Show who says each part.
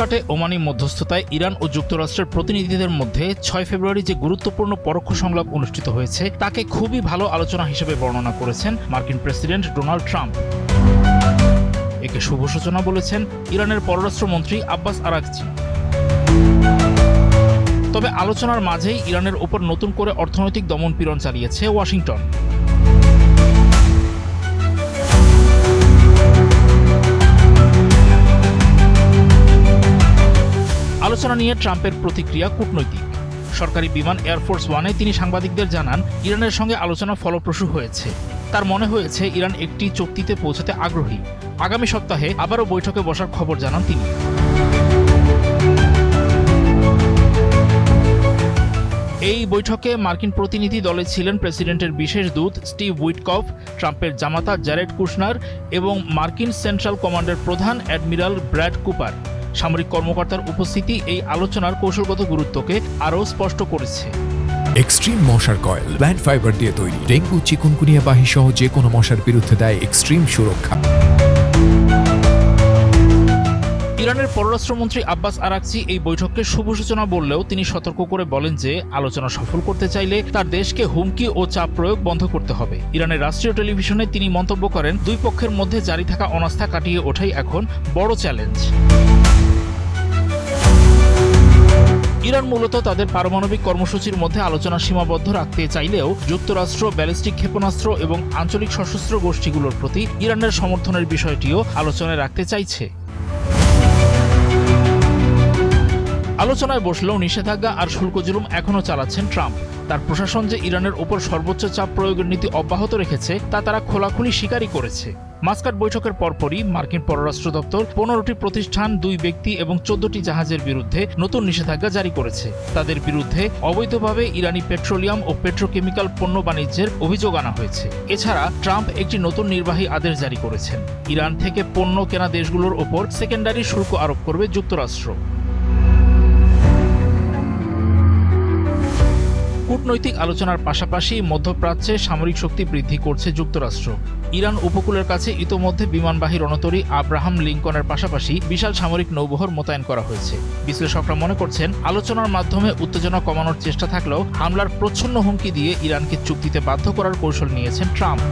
Speaker 1: মাস্কাটে Omani মধ্যস্থতায় Iran ও যুক্তরাষ্ট্রের প্রতিনিধিদের মধ্যে ৬ ফেব্রুয়ারি যে গুরুত্বপূর্ণ পরোক্ষ সংলাপ অনুষ্ঠিত হয়েছে তাকে খুবই ভালো আলোচনা হিসেবে বর্ণনা করেছেন মার্কিন প্রেসিডেন্ট ডোনাল্ড ট্রাম্প। একে শুভ সূচনা বলেছেন ইরানের পররাষ্ট্রমন্ত্রী আব্বাস আরাগচি। তবে আলোচনার মাঝেই ইরানের ওপর নতুন করে অর্থনৈতিক দমনপীড়ন চালিয়েছে ওয়াশিংটন। আলোচনা নিয়ে ট্রাম্পের প্রতিক্রিয়া কূটনৈতিক। সরকারি বিমান এয়ারফোর্স ওয়ানে তিনি সাংবাদিকদের জানান, ইরানের সঙ্গে আলোচনা ফলপ্রসূ হয়েছে। তার মনে হয়েছে ইরান একটি চুক্তিতে পৌঁছাতে আগ্রহী। আগামী সপ্তাহে আবারও বৈঠকে বসার খবর জানান তিনি। এই বৈঠকে মার্কিন প্রতিনিধি দলে ছিলেন প্রেসিডেন্টের বিশেষ দূত স্টিভ উইটকফ, ট্রাম্পের জামাতা জ্যারেড কুশনার এবং মার্কিন সেন্ট্রাল কমান্ডের প্রধান অ্যাডমিরাল ব্র্যাড কুপার। সামরিক কর্মকর্তার উপস্থিতি এই আলোচনার কৌশলগত গুরুত্বকে আরও স্পষ্ট করেছে।
Speaker 2: এক্সট্রিম মশার কয়েল প্ল্যান্ট ফাইবার দিয়ে তৈরি, ডেঙ্গু, চিকুনগুনিয়া বাহি সহ যে কোনো মশার বিরুদ্ধে দেয় এক্সট্রিম সুরক্ষা।
Speaker 1: ইরানের পররাষ্ট্রমন্ত্রী আব্বাস আরাগচি এই বৈঠককে শুভ সূচনা বললেও তিনি সতর্ক করে বলেন যে আলোচনা সফল করতে চাইলে তার দেশকে হুমকি ও চাপ প্রয়োগ বন্ধ করতে হবে। ইরানের রাষ্ট্রীয় টেলিভিশনে তিনি মন্তব্য করেন, দুই পক্ষের মধ্যে জারি থাকা অনাস্থা কাটিয়ে ওঠাই এখন বড় চ্যালেঞ্জ। ইরান মূলত তাদের পারমাণবিক কর্মসূচির মধ্যে আলোচনা সীমাবদ্ধ রাখতে চাইলেও যুক্তরাষ্ট্র ব্যালিস্টিক ক্ষেপণাস্ত্র এবং আঞ্চলিক সশস্ত্র গোষ্ঠীগুলোর প্রতি ইরানের সমর্থনের বিষয়টিও আলোচনায় রাখতে চাইছে। আলোচনায় বসলেও নিষেধাজ্ঞা আর শুল্ক জুলুম এখনও চালাচ্ছেন ট্রাম্প। তার প্রশাসন যে ইরানের ওপর সর্বোচ্চ চাপ প্রয়োগের নীতি অব্যাহত রেখেছে তা তারা খোলাখুলি স্বীকারই করেছে। মাস্কাট বৈঠকের পরপরই মার্কিন পররাষ্ট্র দপ্তর 15টি প্রতিষ্ঠান, 2 ব্যক্তি এবং 14টি জাহাজের বিরুদ্ধে নতুন নিষেধাজ্ঞা জারি করেছে। তাদের বিরুদ্ধে অবৈধভাবে ইরানি পেট্রোলিয়াম ও পেট্রোকেমিক্যাল পণ্য বাণিজ্যের অভিযোগ আনা হয়েছে। এছাড়া ট্রাম্প একটি নতুন নির্বাহী আদেশ জারি করেছেন। ইরান থেকে পণ্য কেনা দেশগুলোর ওপর সেকেন্ডারি শুল্ক আরোপ করবে যুক্তরাষ্ট্র। কূটনৈতিক আলোচনার পাশাপাশি মধ্যপ্রাচ্যে সামরিক শক্তি বৃদ্ধি করছে যুক্তরাষ্ট্র। ইরান উপকূলের কাছে ইতোমধ্যে বিমানবাহী রণতরী আব্রাহাম লিঙ্কনের পাশাপাশি বিশাল সামরিক নৌবহর মোতায়েন করা হয়েছে। বিশ্লেষকরা মনে করছেন, আলোচনার মাধ্যমে উত্তেজনা কমানোর চেষ্টা থাকলেও হামলার প্রচ্ছন্ন হুমকি দিয়ে ইরানকে চুক্তিতে বাধ্য করার কৌশল নিয়েছেন ট্রাম্প।